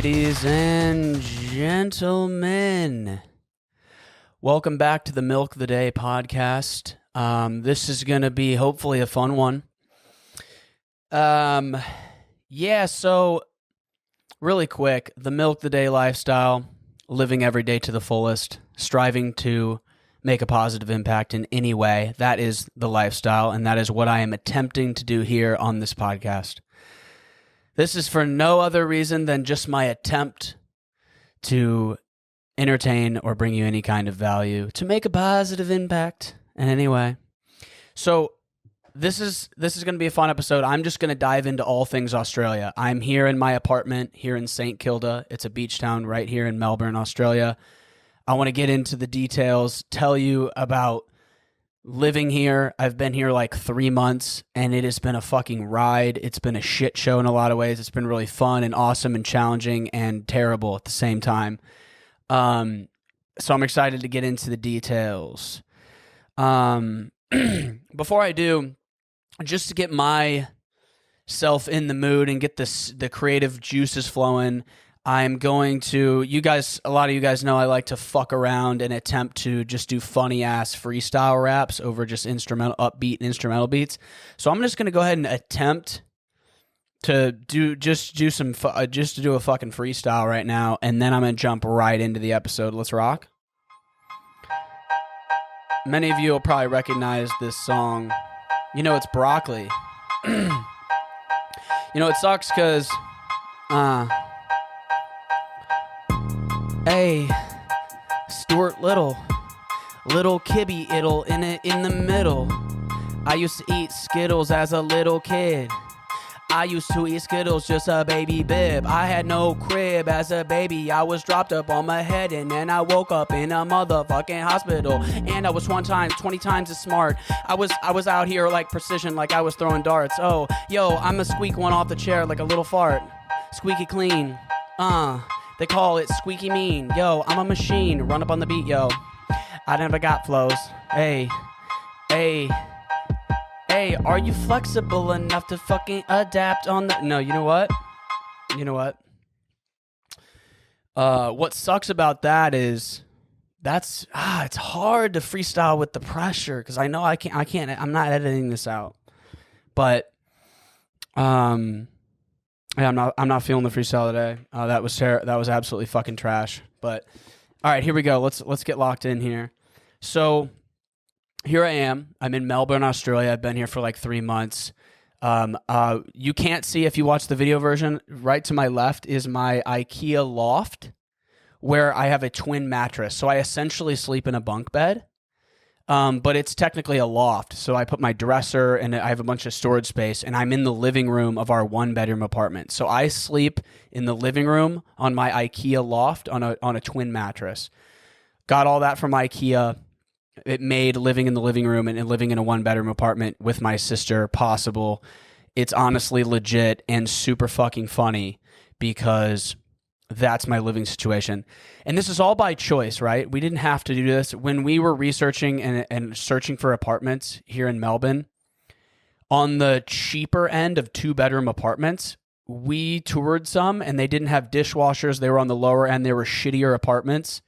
Ladies and gentlemen, welcome back to the Milk the Day podcast. This is going to be hopefully a fun one. So really quick, the Milk the Day lifestyle, living every day to the fullest, striving to make a positive impact in any way. That is the lifestyle, and that is what I am attempting to do here on this podcast. This is for no other reason than just my attempt to entertain or bring you any kind of value, to make a positive impact in any way. So this is going to be a fun episode. I'm just going to dive into all things Australia. I'm here in my apartment here in St. Kilda. It's a beach town right here in Melbourne, Australia. I want to get into the details, tell you about living here. I've been here like 3 months, and it has been a fucking ride. It's been a shit show in a lot of ways. It's been really fun and awesome and challenging and terrible at the same time. So I'm excited to get into the details. Before I do, just to get myself in the mood and get the creative juices flowing, I'm going to, a lot of you guys know I like to fuck around and attempt to just do funny ass freestyle raps over just upbeat instrumental beats. So I'm just going to go ahead and attempt to do a fucking freestyle right now, and then I'm going to jump right into the episode. Let's rock. Many of you will probably recognize this song. You know, it's Broccoli. It sucks because, hey, Stuart Little Kibby Ittle in the middle. I used to eat Skittles as a little kid. I used to eat Skittles, just a baby bib. I had no crib as a baby. I was dropped up on my head, and then I woke up in a motherfucking hospital. And I was 20 times as smart. I was out here like precision, like I was throwing darts. Oh, yo, I'm a squeak one off the chair like a little fart. Squeaky clean. They call it squeaky mean. Yo, I'm a machine. Run up on the beat, yo. I never got flows. Hey, are you flexible enough to fucking adapt on the... No, you know what? What sucks about that is it's hard to freestyle with the pressure, because I know I'm not editing this out. But, yeah, I'm not feeling the freestyle today. That was absolutely fucking trash. But all right, here we go. Let's get locked in here. So here I am. I'm in Melbourne, Australia. I've been here for like 3 months. You can't see if you watch the video version. Right to my left is my IKEA loft, where I have a twin mattress. So I essentially sleep in a bunk bed. But it's technically a loft. So I put my dresser and I have a bunch of storage space, and I'm in the living room of our 1-bedroom apartment. So I sleep in the living room on my IKEA loft on a twin mattress. Got all that from IKEA. It made living in the living room and living in a 1-bedroom apartment with my sister possible. It's honestly legit and super fucking funny, because that's my living situation. And this is all by choice, right? We didn't have to do this. When we were researching and searching for apartments here in Melbourne, on the cheaper end of 2-bedroom apartments, we toured some, and they didn't have dishwashers. They were on the lower end. They were shittier apartments.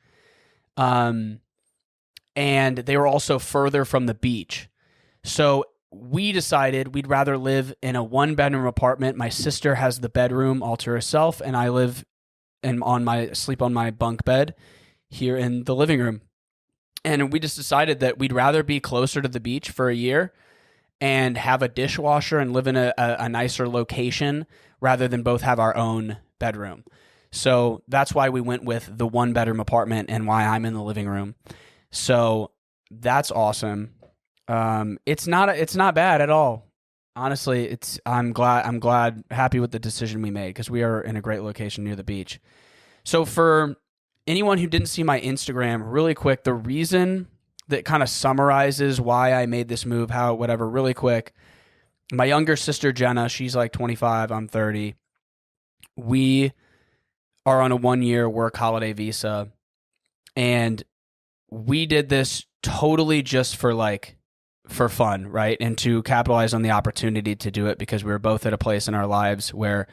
And they were also further from the beach. So we decided we'd rather live in a 1-bedroom apartment. My sister has the bedroom all to herself, and I live and sleep on my bunk bed here in the living room. And we just decided that we'd rather be closer to the beach for a year and have a dishwasher and live in a nicer location rather than both have our own bedroom. So that's why we went with the 1-bedroom apartment and why I'm in the living room. So that's awesome. It's not bad at all. Honestly, I'm happy with the decision we made, because we are in a great location near the beach. So for anyone who didn't see my Instagram, really quick, the reason that kind of summarizes why I made this move, really quick. My younger sister, Jenna, she's like 25, I'm 30. We are on a 1-year work holiday visa, and we did this totally just for fun, right? And to capitalize on the opportunity to do it, because we were both at a place in our lives where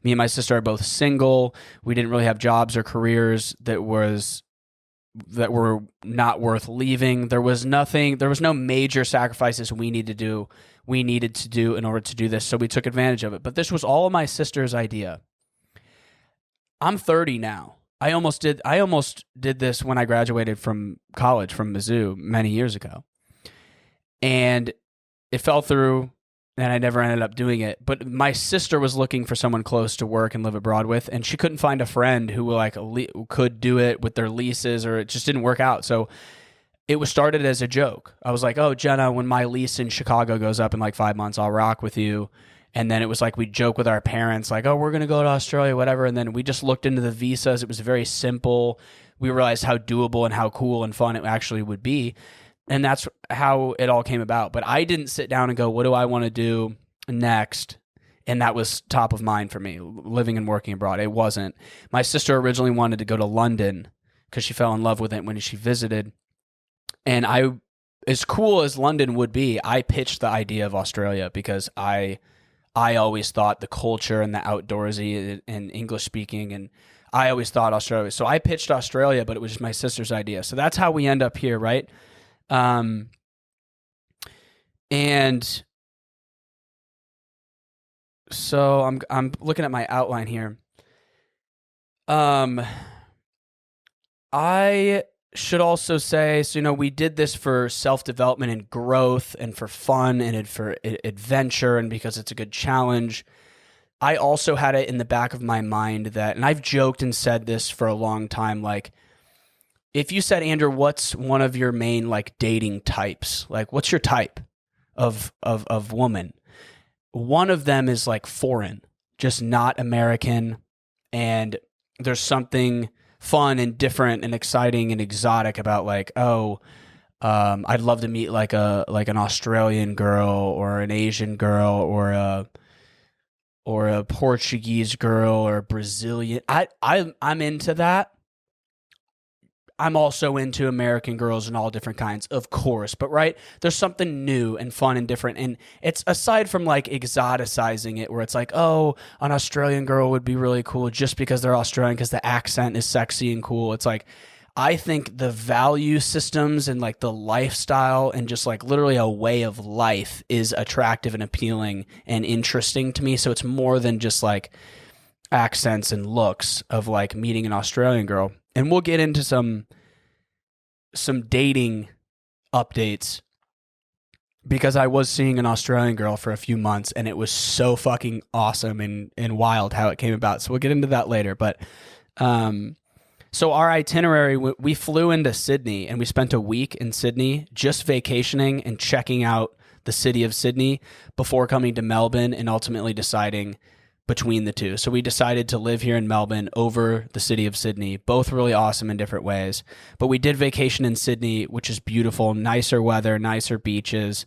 Me and my sister are both single. We didn't really have jobs or careers that were not worth leaving. There was no major sacrifices we needed to do in order to do this. So we took advantage of it. But this was all my sister's idea. I'm 30 now. I almost did this when I graduated from college from Mizzou many years ago. And it fell through and I never ended up doing it. But my sister was looking for someone close to work and live abroad with, and she couldn't find a friend who could do it with their leases, or it just didn't work out. So it was started as a joke. I was like, "Oh, Jenna, when my lease in Chicago goes up in like 5 months, I'll rock with you." And then it was like we'd joke with our parents, like, "Oh, we're going to go to Australia, whatever." And then we just looked into the visas. It was very simple. We realized how doable and how cool and fun it actually would be. And that's how it all came about. But I didn't sit down and go, what do I want to do next? And that was top of mind for me, living and working abroad. It wasn't. My sister originally wanted to go to London because she fell in love with it when she visited. And as cool as London would be, I pitched the idea of Australia because I always thought the culture and the outdoorsy and English speaking, and I always thought Australia. So I pitched Australia, but it was just my sister's idea. So that's how we end up here, right? And so I'm looking at my outline here. I should also say, so, we did this for self-development and growth and for fun and for adventure and because it's a good challenge. I also had it in the back of my mind that, and I've joked and said this for a long time, like, if you said, Andrew, what's one of your main like dating types? Like, what's your type of woman? One of them is like foreign, just not American. And there's something fun and different and exciting and exotic about like, I'd love to meet like an Australian girl or an Asian girl or a Portuguese girl or a Brazilian. I'm into that. I'm also into American girls and all different kinds, of course. But right, there's something new and fun and different. And it's aside from like exoticizing it where it's like, oh, an Australian girl would be really cool just because they're Australian because the accent is sexy and cool. It's like, I think the value systems and like the lifestyle and just like literally a way of life is attractive and appealing and interesting to me. So it's more than just like accents and looks of like meeting an Australian girl. And we'll get into some dating updates because I was seeing an Australian girl for a few months and it was so fucking awesome and wild how it came about. So we'll get into that later. But so our itinerary, we flew into Sydney and we spent a week in Sydney just vacationing and checking out the city of Sydney before coming to Melbourne and ultimately deciding between the two. So we decided to live here in Melbourne over the city of Sydney, both really awesome in different ways. But we did vacation in Sydney, which is beautiful, nicer weather, nicer beaches,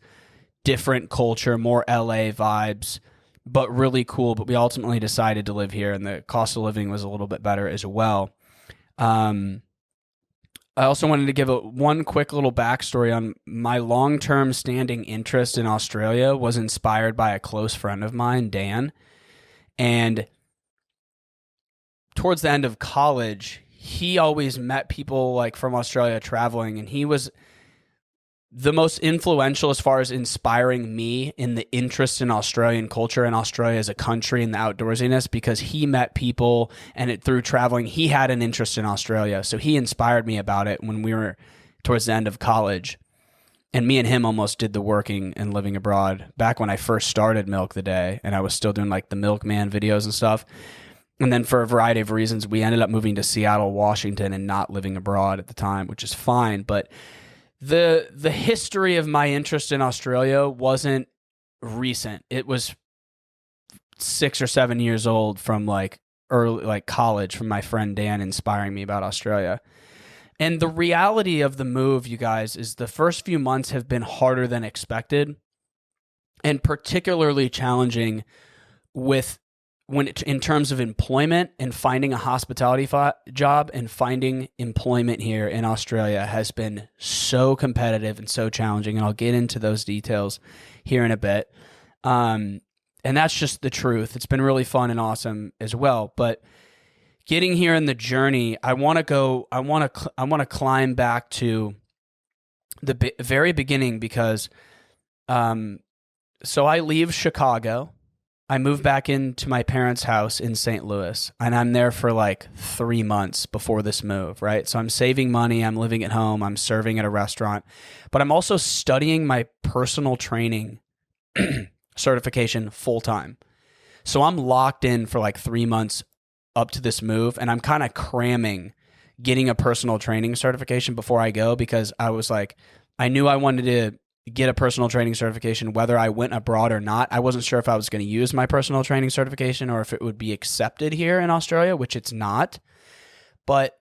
different culture, more LA vibes, but really cool. But we ultimately decided to live here and the cost of living was a little bit better as well. I also wanted to give one quick little backstory on my long-term standing interest in Australia was inspired by a close friend of mine, Dan. And towards the end of college, he always met people like from Australia traveling, and he was the most influential as far as inspiring me in the interest in Australian culture and Australia as a country and the outdoorsiness because he met people and through traveling, he had an interest in Australia. So he inspired me about it when we were towards the end of college. And me and him almost did the working and living abroad back when I first started Milk the Day and I was still doing like the Milkman videos and stuff. And then for a variety of reasons, we ended up moving to Seattle, Washington and not living abroad at the time, which is fine. But the history of my interest in Australia wasn't recent. It was 6 or 7 years old from like early, like college, from my friend Dan inspiring me about Australia. And the reality of the move, you guys, is the first few months have been harder than expected and particularly challenging in terms of employment and finding a hospitality job and finding employment here in Australia has been so competitive and so challenging. And I'll get into those details here in a bit. And that's just the truth. It's been really fun and awesome as well. But getting here in the journey, I want to climb back to the very beginning because, so I leave Chicago. I move back into my parents' house in St. Louis, and I'm there for like 3 months before this move, right? So I'm saving money, I'm living at home, I'm serving at a restaurant, but I'm also studying my personal training certification full time. So I'm locked in for like 3 months up to this move, and I'm kind of cramming getting a personal training certification before I go because I was like, I knew I wanted to get a personal training certification whether I went abroad or not. I wasn't sure if I was going to use my personal training certification or if it would be accepted here in Australia, which it's not. But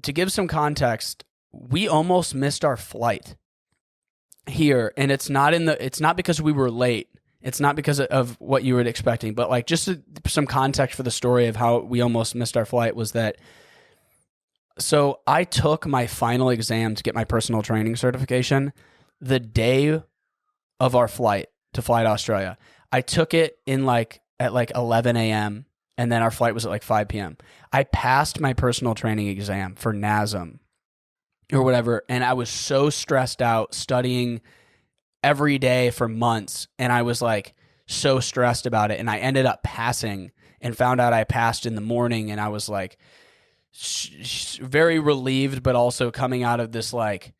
to give some context, we almost missed our flight here, and it's not because we were late. It's not because of what you were expecting, but like just some context for the story of how we almost missed our flight was that, so I took my final exam to get my personal training certification the day of our flight to fly to Australia. I took it at 11 a.m. and then our flight was at like 5 p.m. I passed my personal training exam for NASM or whatever, and I was so stressed out studying every day for months, and I was like so stressed about it, and I ended up passing and found out I passed in the morning, and I was like very relieved, but also coming out of this like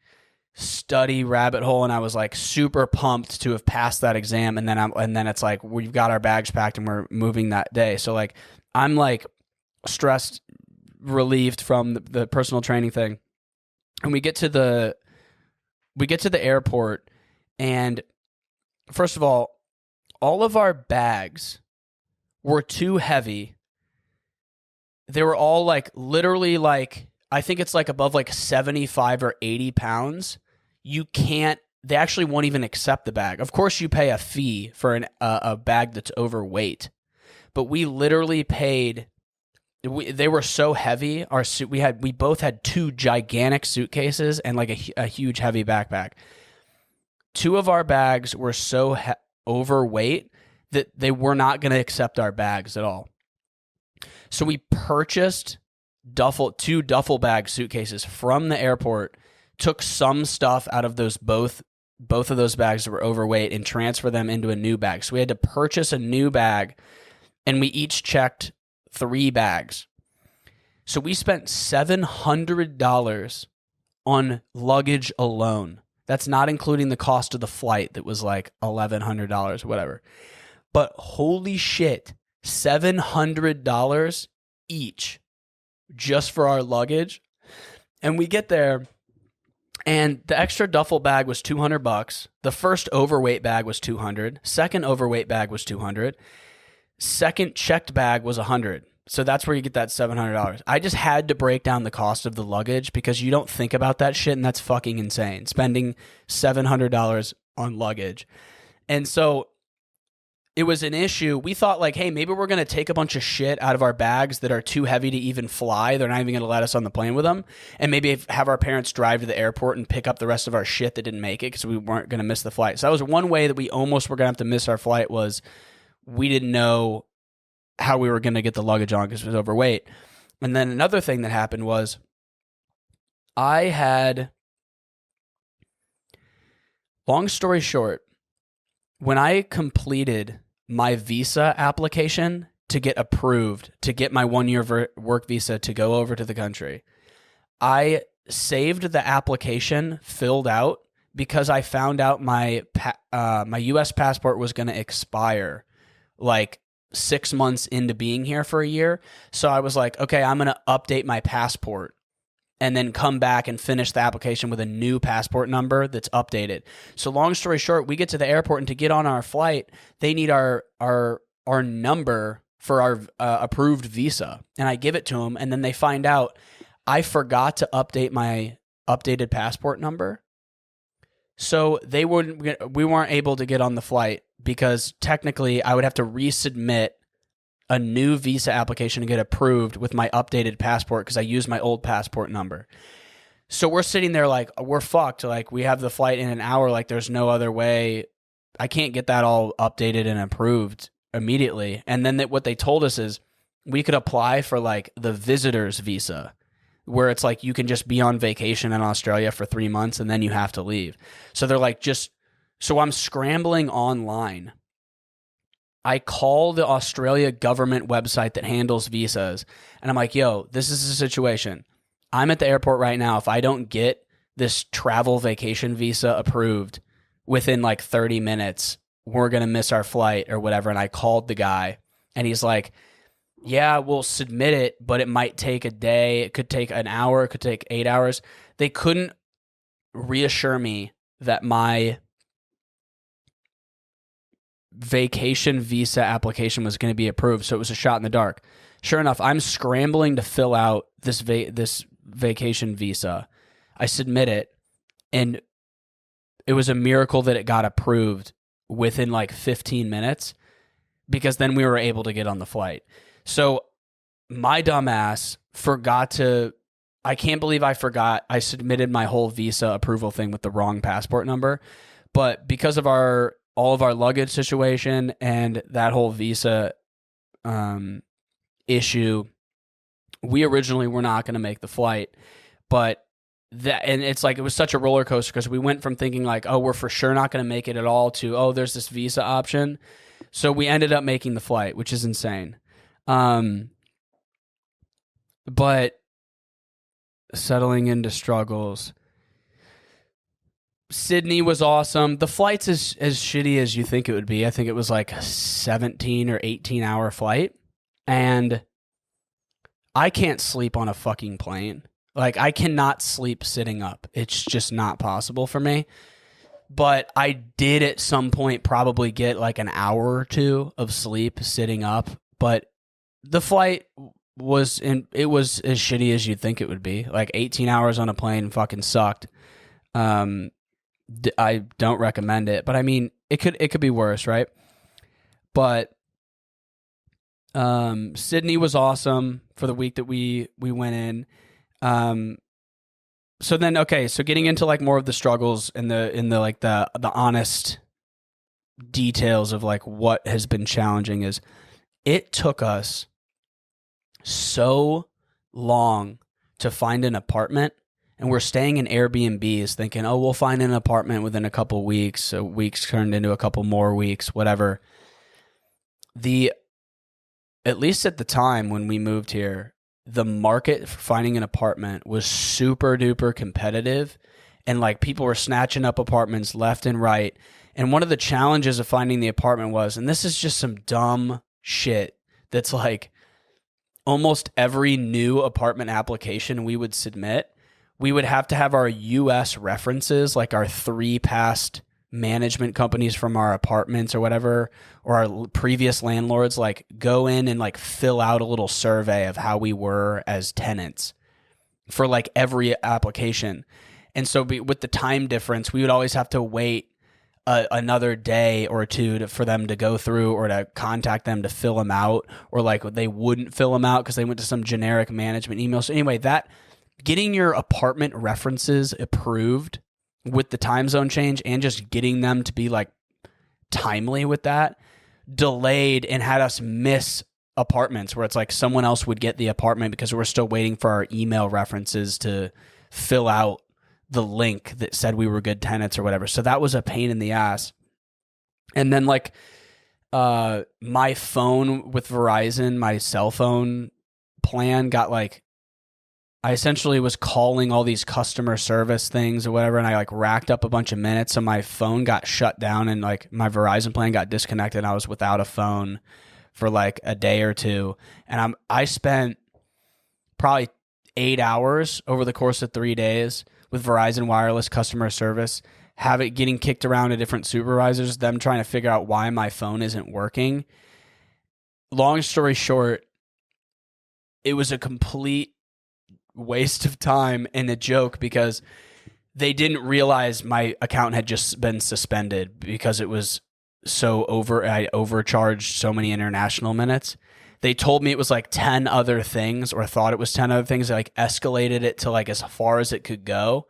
study rabbit hole, and I was like super pumped to have passed that exam, and then it's like we've got our bags packed and we're moving that day. So like I'm like stressed, relieved from the personal training thing, and we get to the airport, and first of all of our bags were too heavy. They were all like literally like, I think it's like above like 75 or 80 pounds. They actually won't even accept the bag. Of course you pay a fee for a bag that's overweight, but we literally paid, they were so heavy. We both had 2 gigantic suitcases and like a huge heavy backpack. 2 of our bags were so overweight that they were not going to accept our bags at all. So we purchased 2 duffel bag suitcases from the airport, took some stuff out of those both of those bags that were overweight and transfer them into a new bag. So we had to purchase a new bag, and we each checked 3 bags. So we spent $700 on luggage alone. That's not including the cost of the flight that was like $1,100 or whatever. But holy shit, $700 each just for our luggage. And we get there, and the extra duffel bag was $200. The first overweight bag was $200. Second overweight bag was $200. Second checked bag was $100. So that's where you get that $700. I just had to break down the cost of the luggage because you don't think about that shit, and that's fucking insane. Spending $700 on luggage. And so it was an issue. We thought like, hey, maybe we're going to take a bunch of shit out of our bags that are too heavy to even fly. They're not even going to let us on the plane with them. And maybe have our parents drive to the airport and pick up the rest of our shit that didn't make it because we weren't going to miss the flight. So that was one way that we almost were going to have to miss our flight, was we didn't know how we were going to get the luggage on because it was overweight. And then another thing that happened was long story short, when I completed my visa application to get approved, to get my 1-year work visa to go over to the country, I saved the application filled out because I found out my U.S. passport was going to expire like 6 months into being here for a year. So I was like, okay, I'm going to update my passport and then come back and finish the application with a new passport number that's updated. So long story short, we get to the airport, and to get on our flight, they need our number for our approved visa. And I give it to them, and then they find out I forgot to update my updated passport number. So we weren't able to get on the flight because technically I would have to resubmit a new visa application to get approved with my updated passport because I used my old passport number. So we're sitting there like, we're fucked. Like, we have the flight in an hour. Like, there's no other way I can't get that all updated and approved immediately. And then what they told us is we could apply for like the visitor's visa, where it's like you can just be on vacation in Australia for 3 months and then you have to leave. So they're like, so I'm scrambling online. I call the Australia government website that handles visas, and I'm like, yo, this is the situation. I'm at the airport right now. If I don't get this travel vacation visa approved within like 30 minutes, we're going to miss our flight or whatever. And I called the guy, and he's like, yeah, we'll submit it, but it might take a day. It could take an hour. It could take 8 hours. They couldn't reassure me that my vacation visa application was going to be approved, so it was a shot in the dark. Sure enough, I'm scrambling to fill out this vacation visa. I submit it, and it was a miracle that it got approved within like 15 minutes, because then we were able to get on the flight. So my dumbass I can't believe I forgot I submitted my whole visa approval thing with the wrong passport number, but because of all of our luggage situation and that whole visa issue, we originally were not going to make the flight. But and it's like, it was such a roller coaster, because we went from thinking like, oh, we're for sure not going to make it at all, to, oh, there's this visa option. So we ended up making the flight, which is insane. But settling into struggles. Sydney was awesome. The flight's as shitty as you think it would be. I think it was like a 17 or 18 hour flight. And I can't sleep on a fucking plane. Like, I cannot sleep sitting up. It's just not possible for me. But I did at some point probably get like an hour or two of sleep sitting up. But the flight was as shitty as you'd think it would be. Like 18 hours on a plane fucking sucked. I don't recommend it, but I mean, it could be worse, right? But Sydney was awesome for the week that we went in. So getting into like more of the struggles and the honest details of like what has been challenging is, it took us so long to find an apartment. And we're staying in Airbnbs thinking, oh, we'll find an apartment within a couple weeks. So weeks turned into a couple more weeks, whatever. At least at the time when we moved here, the market for finding an apartment was super duper competitive. And like, people were snatching up apartments left and right. And one of the challenges of finding the apartment was, and this is just some dumb shit that's like almost every new apartment application we would submit, we would have to have our U.S. references, like our 3 past management companies from our apartments or whatever, or our previous landlords, like go in and like fill out a little survey of how we were as tenants for like every application. And so with the time difference, we would always have to wait another day or two for them to go through, or to contact them to fill them out, or like they wouldn't fill them out because they went to some generic management email. So anyway, getting your apartment references approved with the time zone change, and just getting them to be like timely with that, delayed and had us miss apartments where it's like someone else would get the apartment because we're still waiting for our email references to fill out the link that said we were good tenants or whatever. So that was a pain in the ass. And then like my phone with Verizon, my cell phone plan got like, I essentially was calling all these customer service things or whatever, and I like racked up a bunch of minutes, so my phone got shut down, and like my Verizon plan got disconnected, and I was without a phone for like a day or two. And I spent probably 8 hours over the course of 3 days with Verizon Wireless customer service, getting kicked around to different supervisors, them trying to figure out why my phone isn't working. Long story short, it was a complete waste of time and a joke, because they didn't realize my account had just been suspended because it was I overcharged so many international minutes. They told me it was like 10 other things, or thought it was 10 other things. They like escalated it to like as far as it could go.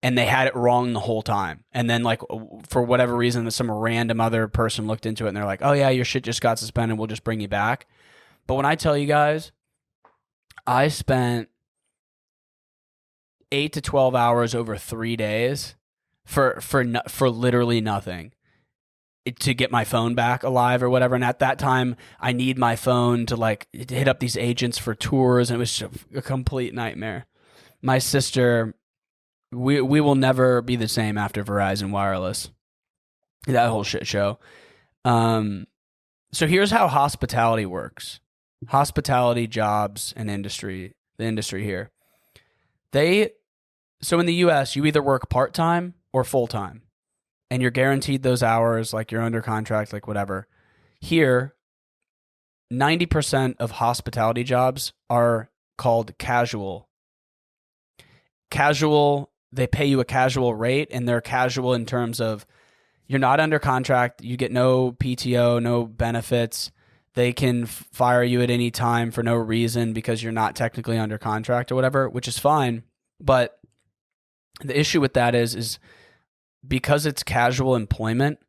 and they had it wrong the whole time. And then like for whatever reason, some random other person looked into it and they're like, oh yeah, your shit just got suspended. We'll just bring you back. But when I tell you guys, I spent 8 to 12 hours over 3 days for literally nothing to get my phone back alive or whatever. And at that time, I need my phone to like hit up these agents for tours, and it was a complete nightmare. My sister, we will never be the same after Verizon Wireless. That whole shit show. So here's how hospitality works. Hospitality jobs and industry, the industry here. So in the US, you either work part-time or full-time. And you're guaranteed those hours, like you're under contract, like whatever. Here, 90% of hospitality jobs are called casual. Casual, they pay you a casual rate, and they're casual in terms of you're not under contract, you get no PTO, no benefits. They can fire you at any time for no reason because you're not technically under contract or whatever, which is fine. But the issue with that is because it's casual employment,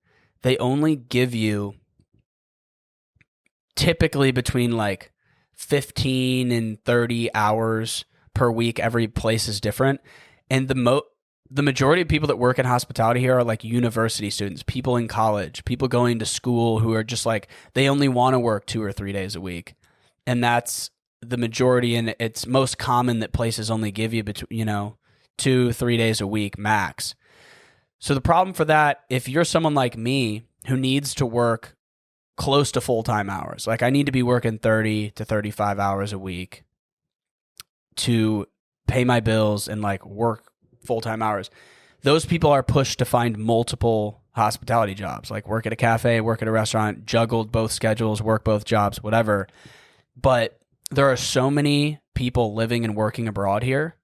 they only give you typically between like 15 and 30 hours per week. Every place is different. And the majority of people that work in hospitality here are like university students, people in college, people going to school who are just like, they only want to work 2 or 3 days a week. And that's the majority. And it's most common that places only give you, 2-3 days a week max. So the problem for that, if you're someone like me who needs to work close to full-time hours, like I need to be working 30 to 35 hours a week to pay my bills and like work full-time hours, those people are pushed to find multiple hospitality jobs, like work at a cafe, work at a restaurant, juggled both schedules, work both jobs, whatever. But there are so many people living and working abroad here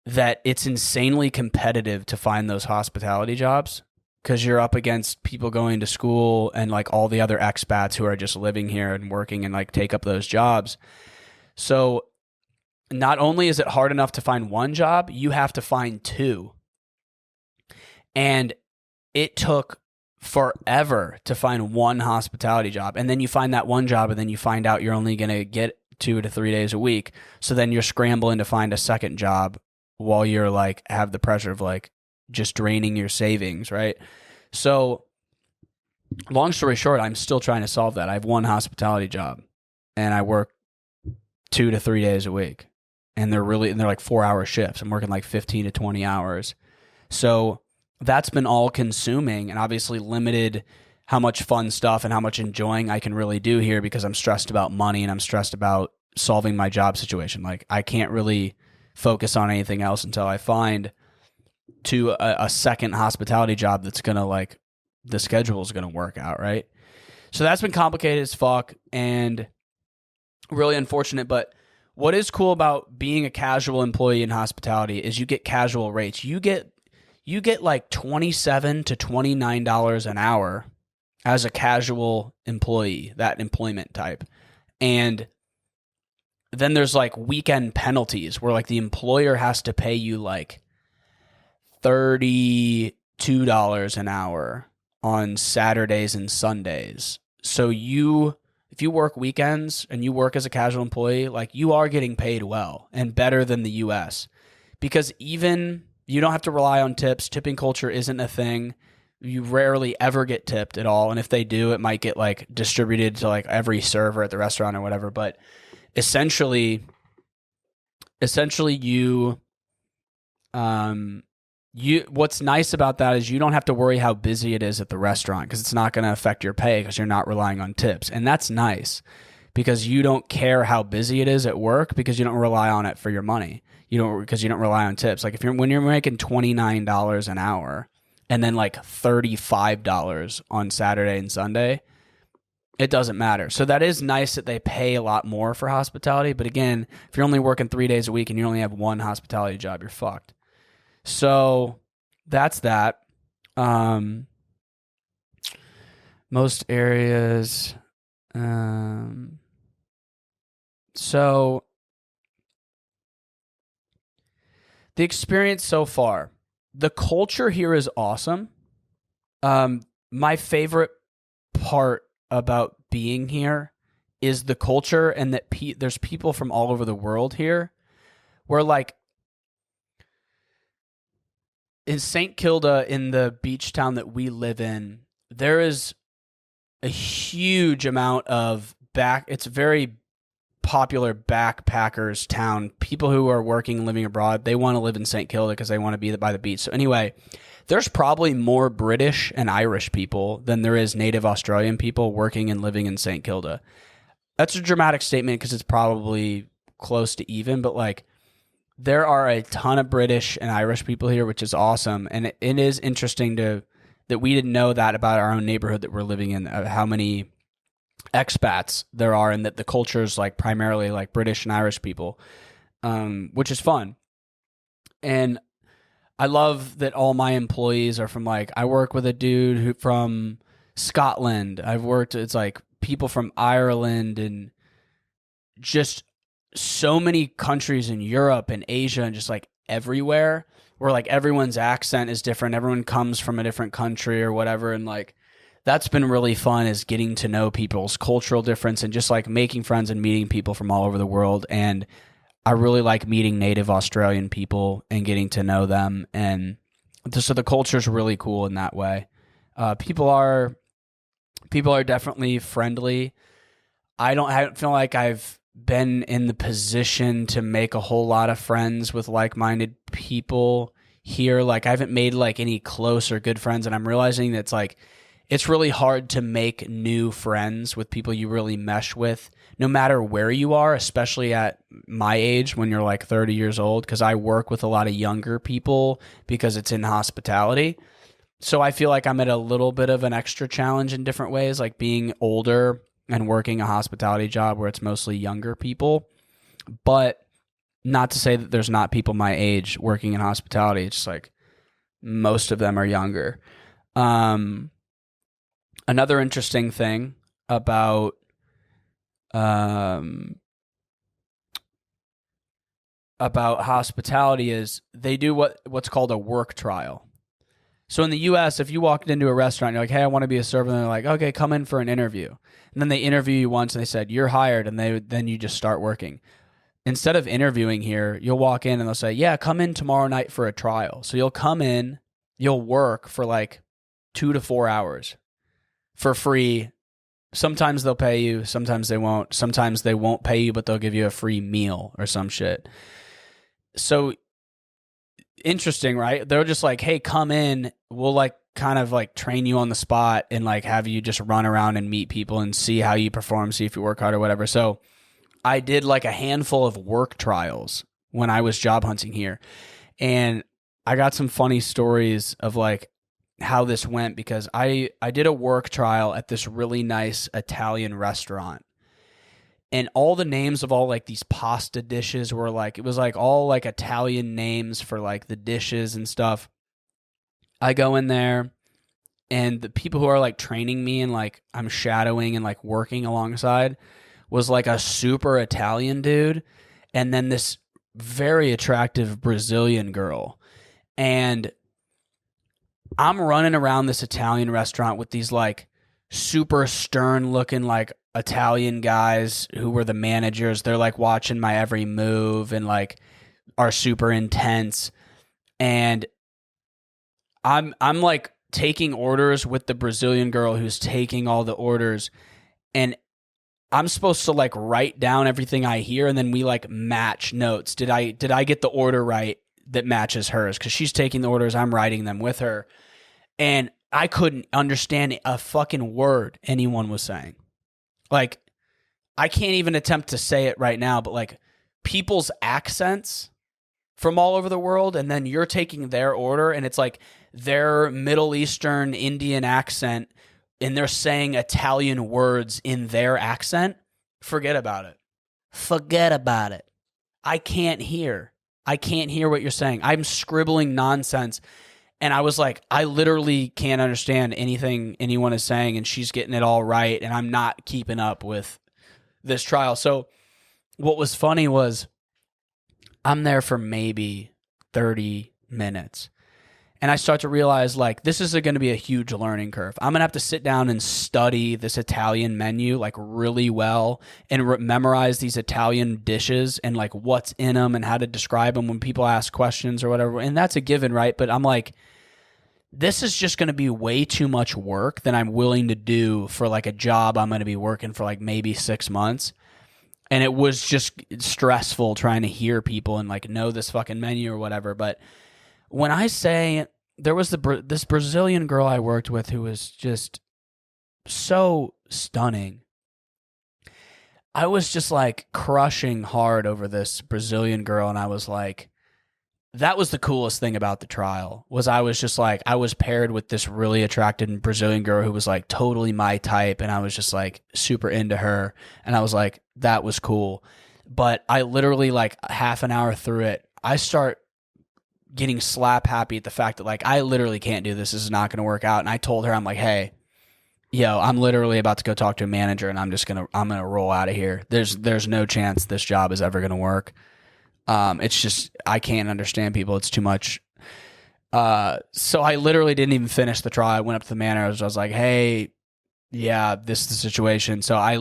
that it's insanely competitive to find those hospitality jobs because you're up against people going to school and like all the other expats who are just living here and working and like take up those jobs. So not only is it hard enough to find one job, you have to find two. And it took forever to find one hospitality job. And then you find that one job and then you find out you're only going to get 2 to 3 days a week. So then you're scrambling to find a second job while you're like have the pressure of like just draining your savings, right? So long story short, I'm still trying to solve that. I have one hospitality job and I work 2 to 3 days a week. And they're like 4-hour shifts. I'm working like 15 to 20 hours. So that's been all consuming and obviously limited how much fun stuff and how much enjoying I can really do here because I'm stressed about money and I'm stressed about solving my job situation. Like I can't really focus on anything else until I find a second hospitality job that's going to like, the schedule is going to work out, right? So that's been complicated as fuck and really unfortunate. But what is cool about being a casual employee in hospitality is you get casual rates. You get like $27 to $29 an hour as a casual employee, that employment type. And then there's like weekend penalties where like the employer has to pay you like $32 an hour on Saturdays and Sundays. So if you work weekends and you work as a casual employee, like you are getting paid well and better than the US because even you don't have to rely on tips. Tipping culture isn't a thing. You rarely ever get tipped at all. And if they do, it might get like distributed to like every server at the restaurant or whatever. But essentially what's nice about that is you don't have to worry how busy it is at the restaurant because it's not going to affect your pay because you're not relying on tips. And that's nice because you don't care how busy it is at work because you don't rely on it for your money. Because you don't rely on tips. Like when you're making $29 an hour and then like $35 on Saturday and Sunday, it doesn't matter. So that is nice that they pay a lot more for hospitality. But again, if you're only working 3 days a week and you only have one hospitality job, you're fucked. So that's that. Most areas. So The experience so far, the culture here is awesome. My favorite part about being here is the culture, and that there's people from all over the world here. Where like in St. Kilda, in the beach town that we live in, there is a huge amount of it's a very popular backpackers town. People who are working and living abroad, they want to live in St. Kilda because they want to be by the beach. So anyway, there's probably more British and Irish people than there is native Australian people working and living in St. Kilda. That's a dramatic statement because it's probably close to even, but like there are a ton of British and Irish people here, which is awesome. And it is interesting that we didn't know that about our own neighborhood that we're living in, how many expats there are, and that the culture is like primarily like British and Irish people, which is fun. And I love that all my employees are from like, I work with a dude from Scotland. It's like people from Ireland and just so many countries in Europe and Asia and just like everywhere, where like everyone's accent is different. Everyone comes from a different country or whatever. And like, that's been really fun, is getting to know people's cultural difference and just like making friends and meeting people from all over the world. And I really like meeting native Australian people and getting to know them. And so the culture is really cool in that way. People are definitely friendly. I don't feel like I've been in the position to make a whole lot of friends with like-minded people here. Like I haven't made like any close or good friends, and I'm realizing that it's like it's really hard to make new friends with people you really mesh with, no matter where you are, especially at my age when you're like 30 years old, because I work with a lot of younger people because it's in hospitality. So I feel like I'm at a little bit of an extra challenge in different ways, like being older and working a hospitality job where it's mostly younger people. But not to say that there's not people my age working in hospitality. It's just like most of them are younger. Another interesting thing about hospitality is they do what's called a work trial. So in the U.S., if you walked into a restaurant, you're like, hey, I want to be a server. And they're like, okay, come in for an interview. And then they interview you once and they said, you're hired. And then you just start working. Instead of interviewing here, you'll walk in and they'll say, yeah, come in tomorrow night for a trial. So you'll come in, you'll work for like 2 to 4 hours for free. Sometimes they'll pay you. Sometimes they won't. Sometimes they won't pay you, but they'll give you a free meal or some shit. So interesting, right? They're just like, hey, come in. We'll like kind of like train you on the spot and like have you just run around and meet people and see how you perform, see if you work hard or whatever. So I did like a handful of work trials when I was job hunting here. And I got some funny stories of like how this went, because I did a work trial at this really nice Italian restaurant. And all the names of all like these pasta dishes were like, it was like all like Italian names for like the dishes and stuff. I go in there and the people who are like training me and like I'm shadowing and like working alongside was like a super Italian dude. And then this very attractive Brazilian girl. And I'm running around this Italian restaurant with these like super stern looking like Italian guys who were the managers. They're like watching my every move and like are super intense. And I'm like taking orders with the Brazilian girl who's taking all the orders, and I'm supposed to like write down everything I hear, and then we like match notes. Did I get the order right that matches hers? Because she's taking the orders, I'm writing them with her. And I couldn't understand a fucking word anyone was saying. Like, I can't even attempt to say it right now, but like people's accents from all over the world, and then you're taking their order, and it's like their Middle Eastern Indian accent, and they're saying Italian words in their accent. Forget about it. Forget about it. I can't hear what you're saying. I'm scribbling nonsense. And I was like, I literally can't understand anything anyone is saying, and she's getting it all right, and I'm not keeping up with this trial. So what was funny was I'm there for maybe 30 minutes. And I start to realize, like, this is going to be a huge learning curve. I'm going to have to sit down and study this Italian menu, like, really well and memorize these Italian dishes and, like, what's in them and how to describe them when people ask questions or whatever. And that's a given, right? But I'm like, this is just going to be way too much work than I'm willing to do for, like, a job I'm going to be working for, like, maybe 6 months. And it was just stressful trying to hear people and, like, know this fucking menu or whatever. But when I say there was this Brazilian girl I worked with who was just so stunning, I was just like crushing hard over this Brazilian girl, and I was like, that was the coolest thing about the trial, was I was just like, I was paired with this really attractive Brazilian girl who was like totally my type, and I was just like super into her, and I was like, that was cool. But I literally, like, half an hour through it, I start getting slap happy at the fact that, like, I literally can't do this. This is not going to work out. And I told her, I'm like, hey, yo, I'm literally about to go talk to a manager, and I'm going to roll out of here. There's no chance this job is ever going to work. It's just, I can't understand people. It's too much. So I literally didn't even finish the trial. I went up to the manager. I was like, hey, yeah, this is the situation. So I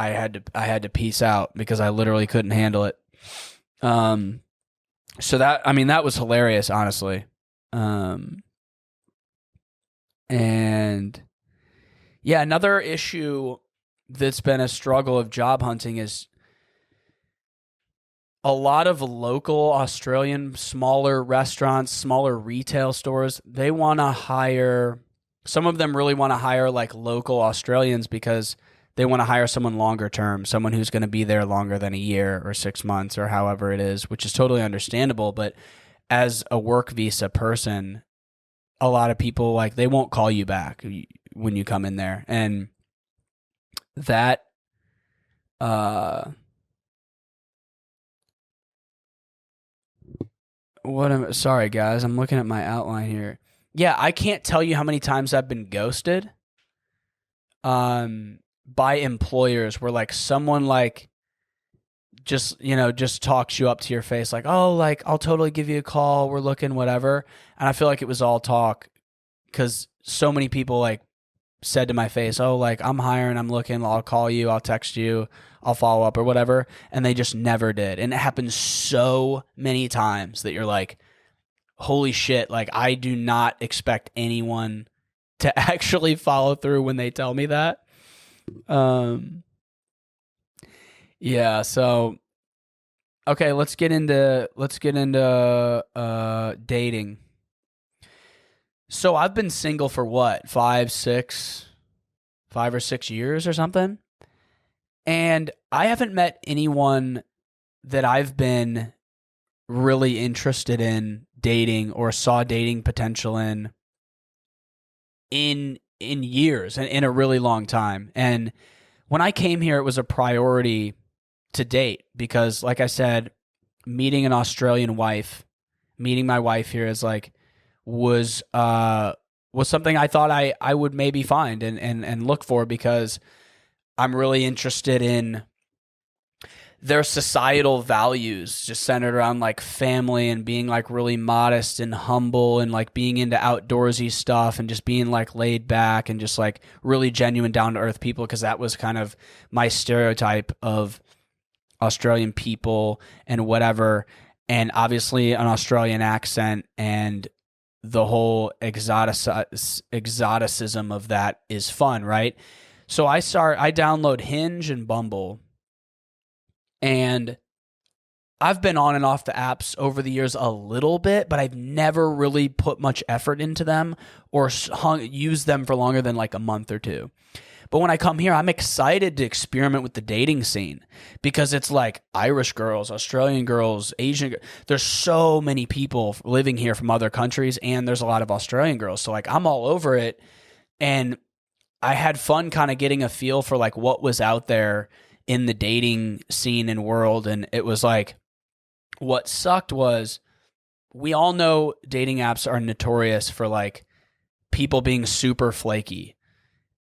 had to peace out because I literally couldn't handle it. So that was hilarious, honestly. And yeah, another issue that's been a struggle of job hunting is a lot of local Australian smaller restaurants, smaller retail stores, they want to hire, some of them really want to hire like local Australians because they want to hire someone longer term, someone who's going to be there longer than a year or 6 months or however it is, which is totally understandable. But as a work visa person, a lot of people, like, they won't call you back when you come in there. And that, sorry guys, I'm looking at my outline here. Yeah, I can't tell you how many times I've been ghosted. By employers where, like, someone, like, just talks you up to your face, like, oh, like, I'll totally give you a call, we're looking, whatever. And I feel like it was all talk because so many people, like, said to my face, oh, like, I'm hiring, I'm looking, I'll call you, I'll text you, I'll follow up or whatever. And they just never did. And it happens so many times that you're like, holy shit, like, I do not expect anyone to actually follow through when they tell me that. Yeah, so okay, let's get into dating. So I've been single for what, 5 or 6 years or something, and I haven't met anyone that I've been really interested in dating or saw dating potential in years and in a really long time. And when I came here, it was a priority to date because, like I said, meeting an Australian wife, meeting my wife here is like, was something I thought I would maybe find and look for because I'm really interested in their societal values just centered around like family and being like really modest and humble and like being into outdoorsy stuff and just being like laid back and just like really genuine down to earth people, because that was kind of my stereotype of Australian people and whatever. And obviously an Australian accent and the whole exoticism of that is fun, right? So I download Hinge and Bumble. And I've been on and off the apps over the years a little bit, but I've never really put much effort into them or used them for longer than like a month or two. But when I come here, I'm excited to experiment with the dating scene because it's like Irish girls, Australian girls, Asian. There's so many people living here from other countries, and there's a lot of Australian girls. So like I'm all over it, and I had fun kind of getting a feel for like what was out there in the dating scene and world. And it was like, what sucked was, we all know dating apps are notorious for like people being super flaky.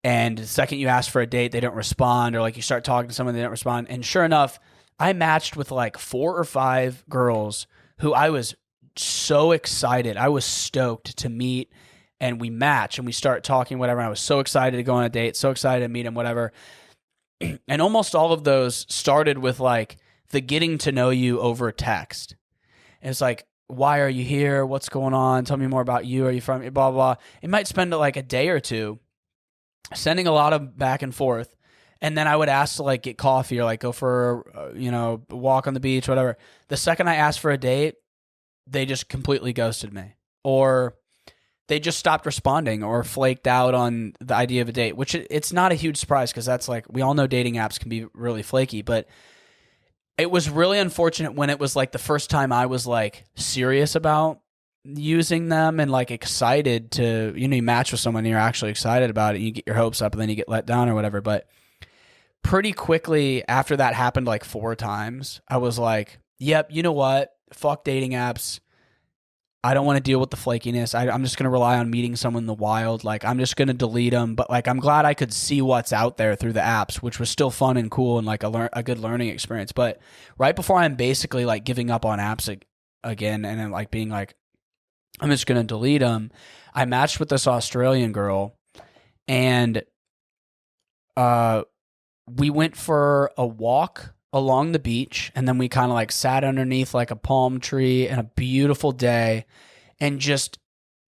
And the second you ask for a date, they don't respond, or like you start talking to someone, they don't respond. And sure enough, I matched with like 4 or 5 girls who I was so excited. I was stoked to meet, and we match and we start talking, whatever. And I was so excited to go on a date, so excited to meet him, whatever. And almost all of those started with like the getting to know you over text. And it's like, why are you here? What's going on? Tell me more about you. Are you from blah, blah. It might spend like a day or two sending a lot of back and forth. And then I would ask to like get coffee or like go for, a walk on the beach, whatever. The second I asked for a date, they just completely ghosted me, or they just stopped responding or flaked out on the idea of a date, which it's not a huge surprise because that's like, we all know dating apps can be really flaky, but it was really unfortunate when it was like the first time I was like serious about using them and like excited to, you match with someone and you're actually excited about it. And you get your hopes up and then you get let down or whatever. But pretty quickly after that happened like 4 times, I was like, yep, you know what? Fuck dating apps. I don't want to deal with the flakiness. I'm just going to rely on meeting someone in the wild. Like, I'm just going to delete them. But like, I'm glad I could see what's out there through the apps, which was still fun and cool and like a good learning experience. But right before I'm basically like giving up on apps again and then like being like, I'm just going to delete them, I matched with this Australian girl, and we went for a walk along the beach, and then we kind of like sat underneath like a palm tree in a beautiful day and just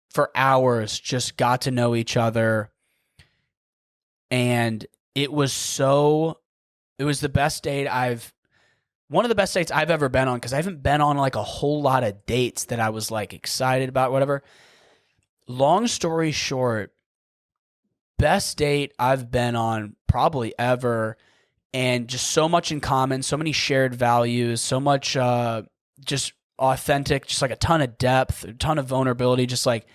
for hours just got to know each other. And it was the best date one of the best dates I've ever been on, because I haven't been on like a whole lot of dates that I was like excited about, whatever. Long story short, best date I've been on probably ever. And just so much in common, so many shared values, so much just authentic, just like a ton of depth, a ton of vulnerability, just like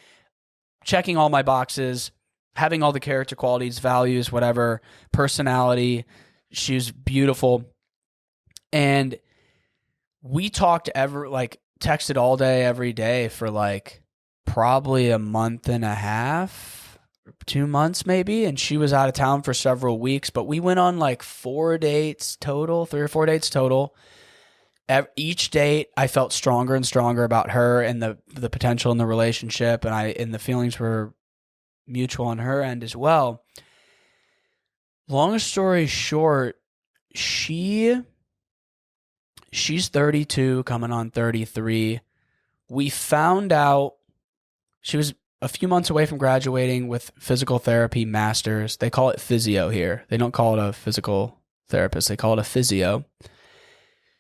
checking all my boxes, having all the character qualities, values, whatever, personality. She was beautiful. And we texted all day, every day for like probably a month and a half, 2 months maybe, and she was out of town for several weeks, but we went on like 4 dates total, 3 or 4 dates total. Each date I felt stronger and stronger about her and the potential in the relationship, and the feelings were mutual on her end as well. Long story short, she's 32 coming on 33. We found out she was a few months away from graduating with physical therapy masters. They call it physio here. They don't call it a physical therapist. They call it a physio.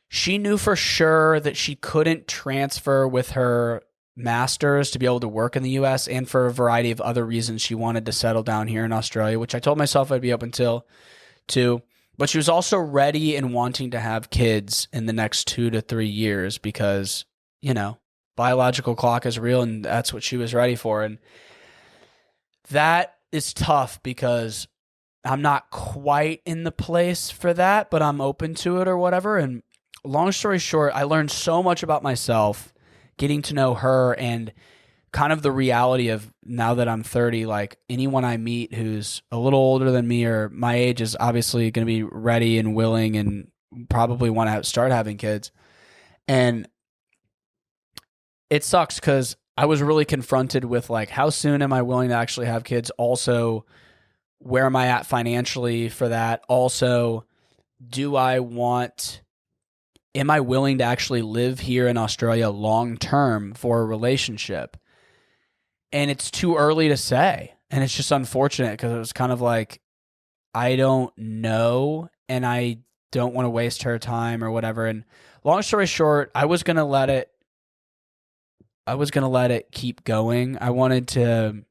She knew for sure that she couldn't transfer with her masters to be able to work in the US, and for a variety of other reasons she wanted to settle down here in Australia, which I told myself I'd be open to. But she was also ready and wanting to have kids in the next 2 to 3 years because, biological clock is real, and that's what she was ready for. And that is tough because I'm not quite in the place for that, but I'm open to it or whatever. And long story short, I learned so much about myself getting to know her, and kind of the reality of now that I'm 30, like anyone I meet who's a little older than me or my age is obviously going to be ready and willing and probably want to start having kids. And it sucks because I was really confronted with like, how soon am I willing to actually have kids? Also, where am I at financially for that? Also, am I willing to actually live here in Australia long term for a relationship? And it's too early to say. And it's just unfortunate because it was kind of like, I don't know, and I don't want to waste her time or whatever. And long story short, I was going to let it keep going. I wanted to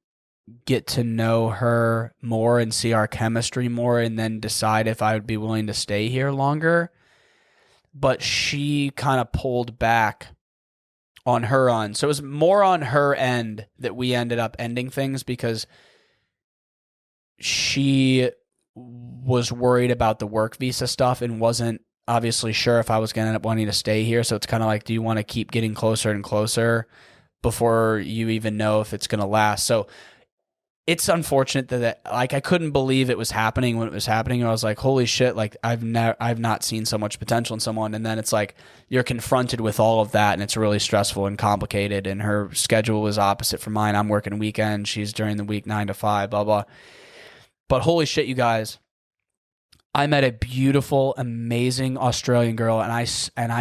get to know her more and see our chemistry more, and then decide if I would be willing to stay here longer. But she kind of pulled back on her end. So it was more on her end that we ended up ending things, because she was worried about the work visa stuff and wasn't obviously sure if I was going to end up wanting to stay here. So it's kind of like, do you want to keep getting closer and closer before you even know if it's going to last? So it's unfortunate that like I couldn't believe it was happening when it was happening. I was like, holy shit, like I've not seen so much potential in someone. And then it's like you're confronted with all of that, and it's really stressful and complicated. And her schedule was opposite from mine. I'm working weekends, she's during the week 9 to 5, blah blah. But holy shit, you guys, I met a beautiful, amazing Australian girl, and I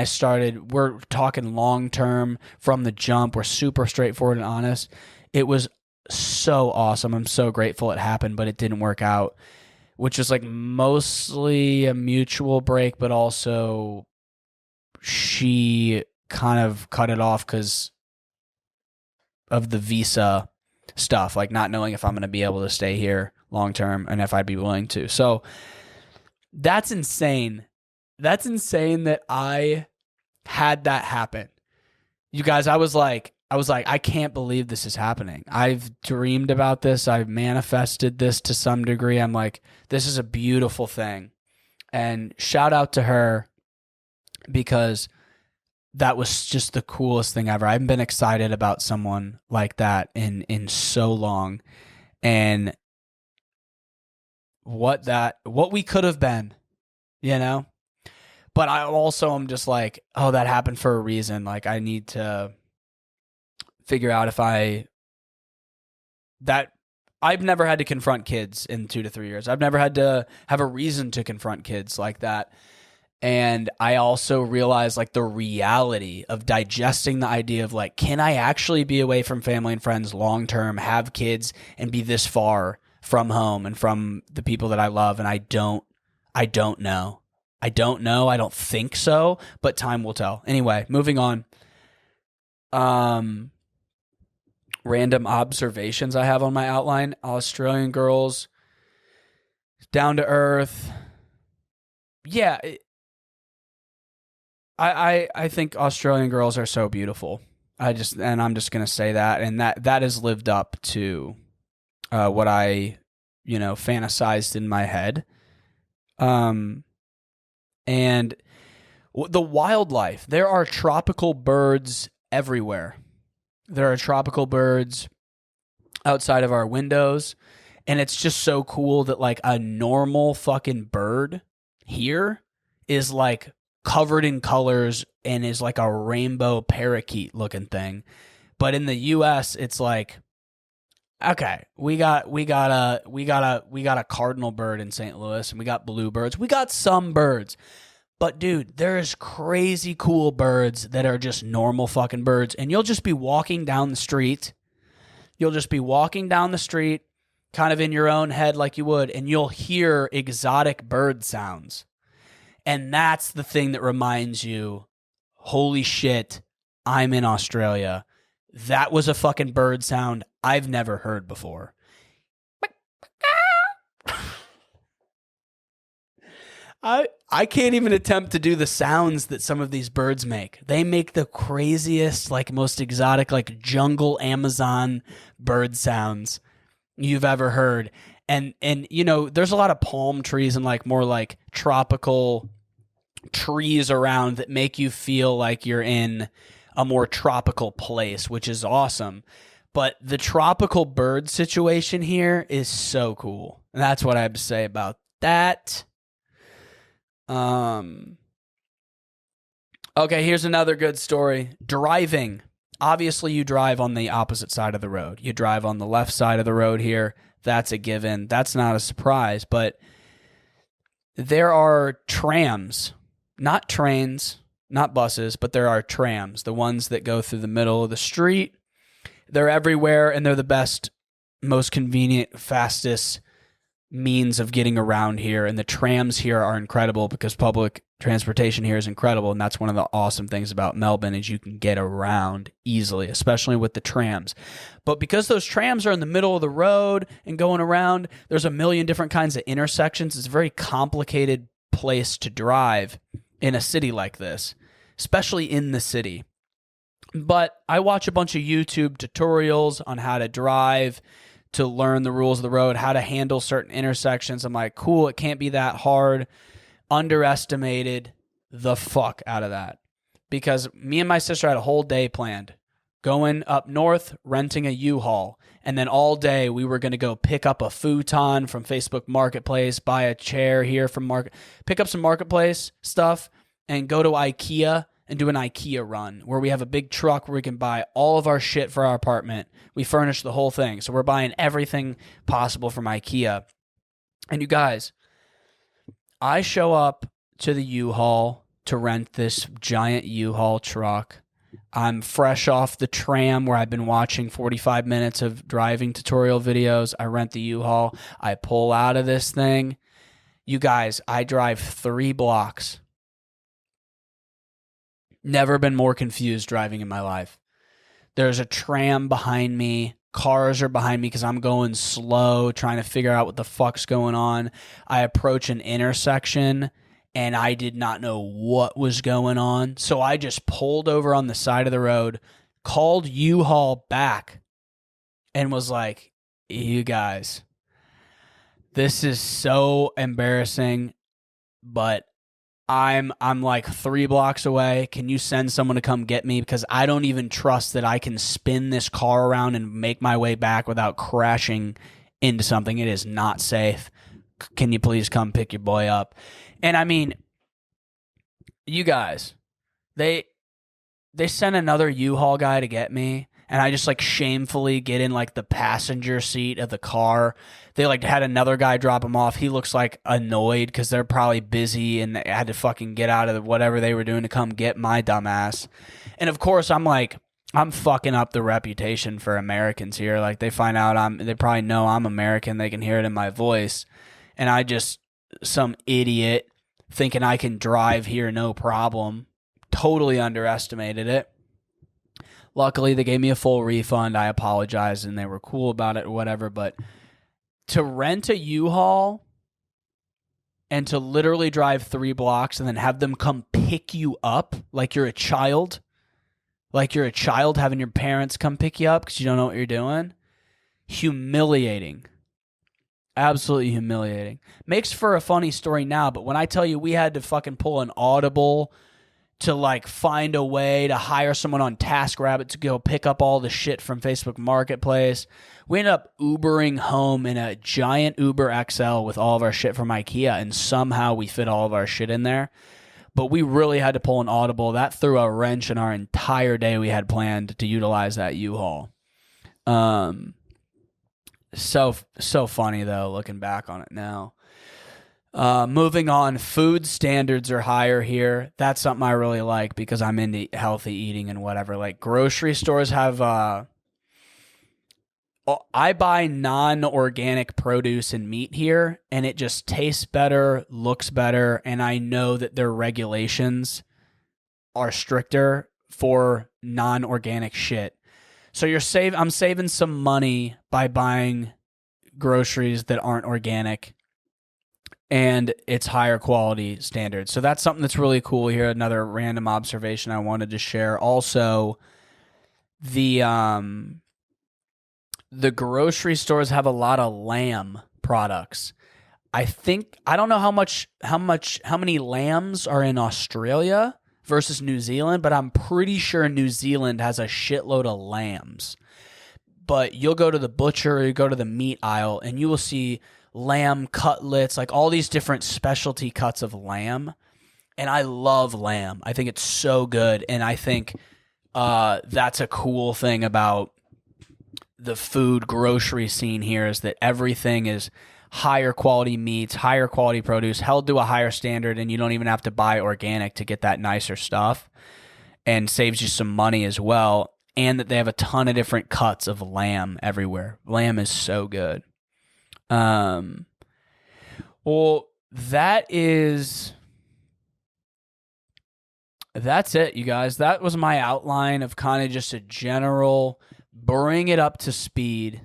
started. We're talking long term from the jump. We're super straightforward and honest. It was so awesome. I'm so grateful it happened, but it didn't work out, which is like mostly a mutual break, but also she kind of cut it off because of the visa stuff, like not knowing if I'm going to be able to stay here long term and if I'd be willing to. So that's insane. That's insane that I had that happen. You guys, I was like, I can't believe this is happening. I've dreamed about this. I've manifested this to some degree. I'm like, this is a beautiful thing. And shout out to her, because that was just the coolest thing ever. I haven't been excited about someone like that in so long. And what we could have been, you know? But I also am just like, oh, that happened for a reason. Like I need to figure out if I've never had to confront kids in 2 to 3 years. I've never had to have a reason to confront kids like that. And I also realized like the reality of digesting the idea of like, can I actually be away from family and friends long term, have kids, and be this far from home and from the people that I love? And I don't know. I don't think so, but time will tell. Anyway, moving on. Random observations I have on my outline. Australian girls, down to earth. Yeah, I think Australian girls are so beautiful. I'm just gonna say that, and that has lived up to what I fantasized in my head. And the wildlife. There are tropical birds everywhere. There are tropical birds outside of our windows, and it's just so cool that like a normal fucking bird here is like covered in colors and is like a rainbow parakeet looking thing. But in the US it's like, okay, we got a cardinal bird in St. Louis, and we got bluebirds. We got some birds. But dude, there's crazy cool birds that are just normal fucking birds. And you'll just be walking down the street. Kind of in your own head like you would, and you'll hear exotic bird sounds. And that's the thing that reminds you, holy shit, I'm in Australia. That was a fucking bird sound I've never heard before. I can't even attempt to do the sounds that some of these birds make. They make the craziest, like most exotic, like jungle Amazon bird sounds you've ever heard. And there's a lot of palm trees and like more like tropical trees around that make you feel like you're in a more tropical place, which is awesome. But the tropical bird situation here is so cool. And that's what I have to say about that. Okay, here's another good story. Driving. Obviously, you drive on the opposite side of the road. You drive on the left side of the road here. That's a given. That's not a surprise. But there are trams, not trains, not buses, but there are trams, the ones that go through the middle of the street. They're everywhere, and they're the best, most convenient, fastest means of getting around here. And the trams here are incredible because public transportation here is incredible. And that's one of the awesome things about Melbourne is you can get around easily, especially with the trams. But because those trams are in the middle of the road and going around, there's a million different kinds of intersections. It's a very complicated place to drive in a city like this, especially in the city. But I watch a bunch of YouTube tutorials on how to drive, to learn the rules of the road, how to handle certain intersections. I'm like, cool, it can't be that hard. Underestimated the fuck out of that. Because me and my sister had a whole day planned. going up north, renting a U-Haul. And then all day we were going to go pick up a futon from Facebook Marketplace, buy a chair here from pick up some Marketplace stuff, and go to IKEA and do an IKEA run where we have a big truck where we can buy all of our shit for our apartment. We furnish the whole thing. So we're buying everything possible from IKEA. And you guys, I show up to the U-Haul to rent this giant U-Haul truck. I'm fresh off the tram where I've been watching 45 minutes of driving tutorial videos. I rent the U-Haul. I pull out of this thing. You guys, I drive 3 blocks. Never been more confused driving in my life. There's a tram behind me. Cars are behind me because I'm going slow, trying to figure out what the fuck's going on. I approach an intersection, and I did not know what was going on. So I just pulled over on the side of the road, called U-Haul back, and was like, you guys, this is so embarrassing, but I'm like 3 blocks away. Can you send someone to come get me? Because I don't even trust that I can spin this car around and make my way back without crashing into something. It is not safe. Can you please come pick your boy up? And I mean, you guys, they sent another U-Haul guy to get me, and I just like shamefully get in like the passenger seat of the car. They like had another guy drop him off. He looks like annoyed because they're probably busy and they had to fucking get out of whatever they were doing to come get my dumbass. And of course, I'm fucking up the reputation for Americans here. Like they find out they probably know I'm American. They can hear it in my voice. And I just, some idiot thinking I can drive here no problem, totally underestimated it. Luckily, they gave me a full refund. I apologized, and they were cool about it or whatever. But to rent a U-Haul and to literally drive 3 blocks and then have them come pick you up like you're a child, having your parents come pick you up because you don't know what you're doing, humiliating. Absolutely humiliating. Makes for a funny story now, but when I tell you we had to fucking pull an audible to like find a way to hire someone on TaskRabbit to go pick up all the shit from Facebook Marketplace, we ended up Ubering home in a giant Uber XL with all of our shit from IKEA, and somehow we fit all of our shit in there. But we really had to pull an audible. That threw a wrench in our entire day we had planned to utilize that U-Haul. So funny though, looking back on it now. Moving on, food standards are higher here. That's something I really like because I'm into healthy eating and whatever. Like grocery stores have, I buy non-organic produce and meat here, and it just tastes better, looks better, and I know that their regulations are stricter for non-organic shit. So I'm saving some money by buying groceries that aren't organic, and it's higher quality standards. So that's something that's really cool here. Another random observation I wanted to share. Also, the grocery stores have a lot of lamb products. I don't know how many lambs are in Australia versus New Zealand, but I'm pretty sure New Zealand has a shitload of lambs. But you'll go to the butcher or you go to the meat aisle and you will see lamb cutlets, like all these different specialty cuts of lamb. And I love lamb. I think it's so good. And I think that's a cool thing about the food grocery scene here is that everything is higher quality meats, higher quality produce, held to a higher standard, and you don't even have to buy organic to get that nicer stuff, and saves you some money as well. And that they have a ton of different cuts of lamb everywhere. Lamb is so good. Well, that's it, you guys. That was my outline of kind of just a general bring it up to speed.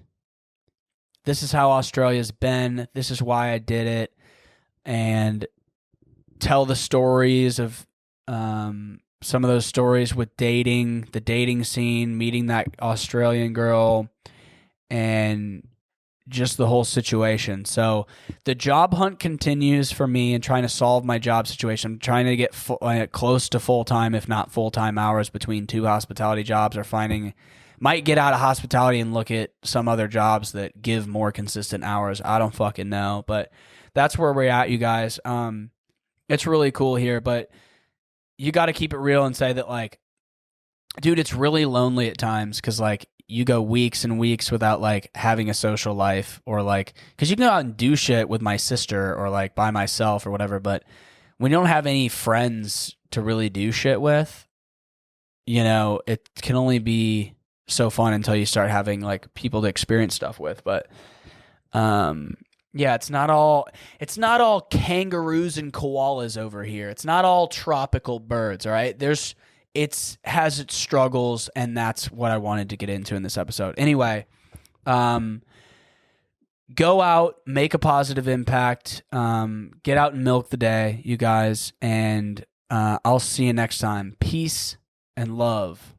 This is how Australia's been. This is why I did it. And tell the stories of some of those stories with dating, the dating scene, meeting that Australian girl, and just the whole situation. So the job hunt continues for me and trying to solve my job situation. I'm trying to get close to full-time, if not full-time hours between 2 hospitality jobs, or might get out of hospitality and look at some other jobs that give more consistent hours. I don't fucking know, but that's where we're at, you guys. It's really cool here, but you got to keep it real and say that, like, dude, it's really lonely at times because, like, you go weeks and weeks without, like, having a social life, or, like, because you can go out and do shit with my sister or, like, by myself or whatever, but when you don't have any friends to really do shit with, you know, it can only be so fun until you start having, like, people to experience stuff with. But yeah, it's not all kangaroos and koalas over here. It's not all tropical birds, all right? It has its struggles, and that's what I wanted to get into in this episode. Anyway, go out, make a positive impact, get out and milk the day, you guys, and I'll see you next time. Peace and love.